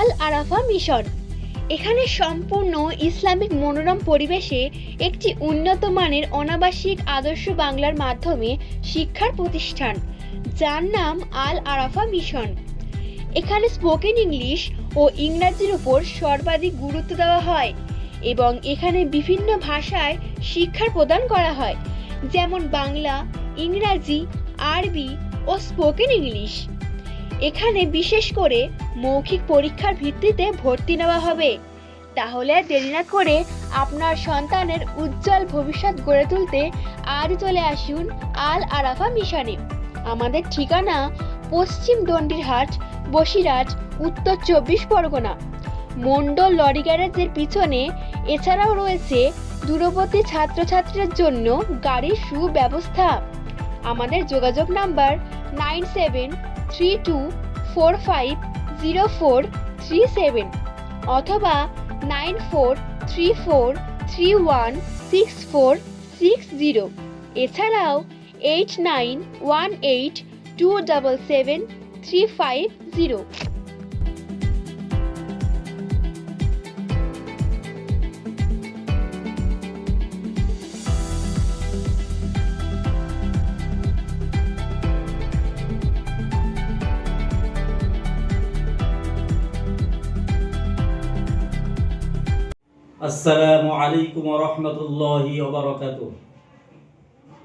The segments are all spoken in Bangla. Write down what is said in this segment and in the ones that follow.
আল আরাফা মিশন। এখানে সম্পূর্ণ ইসলামিক মনোরম পরিবেশে একটি উন্নত মানের অনাবাসিক আদর্শ বাংলার মাধ্যমে শিক্ষার প্রতিষ্ঠান, যার নাম আল আরাফা মিশন। এখানে স্পোকেন ইংলিশ ও ইংরাজির উপর সর্বাধিক গুরুত্ব দেওয়া হয় এবং এখানে বিভিন্ন ভাষায় শিক্ষা প্রদান করা হয়, যেমন বাংলা, ইংরাজি, আরবি ও স্পোকেন ইংলিশ। এখানে বিশেষ করে মৌখিক পরীক্ষার ভিত্তিতে ভর্তি নেওয়া হবে। তাহলে আর দেরি না করে আপনার সন্তানের উজ্জ্বল ভবিষ্যৎ গড়ে তুলতে আজ চলে আসুন আল আরাফা মিশনে। আমাদের ঠিকানা পশ্চিম দণ্ডিরহাট, বসিরহাট, উত্তর 24 পরগনা, মণ্ডল লরি গ্যারেজের পিছনে। এছাড়াও রয়েছে দূরবর্তী ছাত্রছাত্রীদের জন্য গাড়ির সুব্যবস্থা। আমাদের যোগাযোগ নাম্বার 9732450437 অথবা 9434316460। এছাড়াও 8918277350। আসসালামু আলাইকুম রহমতুল্লাহি ওয়া বারাকাতুহু।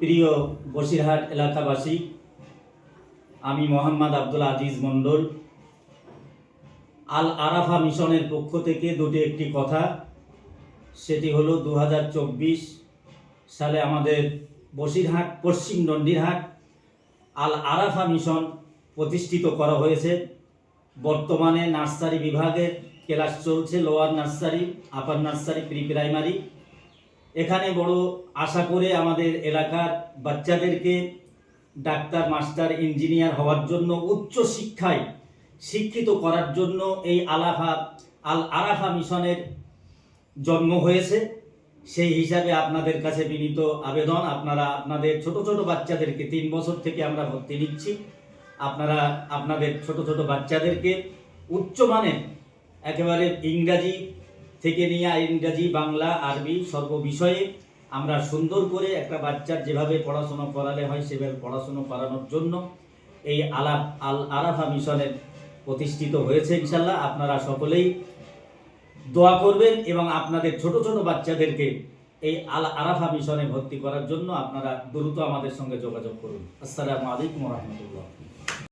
প্রিয় বসিরহাট এলাকাবাসী, আমি মোহাম্মদ আব্দুল আজিজ মণ্ডল। আল আরাফা মিশনের পক্ষ থেকে একটি কথা, সেটি হলো 2024 সালে আমাদের বসিরহাট পশ্চিম দণ্ডিরহাট আল আরাফা মিশন প্রতিষ্ঠিত করা হয়েছে। বর্তমানে নার্সারি বিভাগের ক্লাস চলছে, লোয়ার নার্সারি, আপার নার্সারি, প্রি প্রাইমারি। এখানে বড় আশা করে আমাদের এলাকার বাচ্চাদেরকে ডাক্তার, মাস্টার, ইঞ্জিনিয়ার হওয়ার জন্য, উচ্চ শিক্ষায় শিক্ষিত করার জন্য এই আল আরাফা মিশনের জন্ম হয়েছে। সেই হিসাবে আপনাদের কাছে বিনীত আবেদন, আপনারা আপনাদের ছোট ছোট বাচ্চাদেরকে 3 বছর থেকে আমরা ভর্তি নিচ্ছি। আপনারা আপনাদের ছোট ছোট বাচ্চাদেরকে উচ্চমানের একেবারে ইংরাজি থেকে নিয়ে ইংরাজি, বাংলা, আরবি সর্ব বিষয়ে আমরা সুন্দর করে একটা বাচ্চার যেভাবে পড়াশোনা করালে হয় সেভাবে পড়াশোনা করানোর জন্য এই আল আরাফা মিশনের প্রতিষ্ঠিত হয়েছে। ইনশাল্লাহ আপনারা সকলেই দোয়া করবেন এবং আপনাদের ছোট ছোট বাচ্চাদেরকে এই আল আরাফা মিশনে ভর্তি করার জন্য আপনারা দ্রুত আমাদের সঙ্গে যোগাযোগ করুন। আসসালামু আলাইকুম ওয়া রাহমাতুল্লাহ।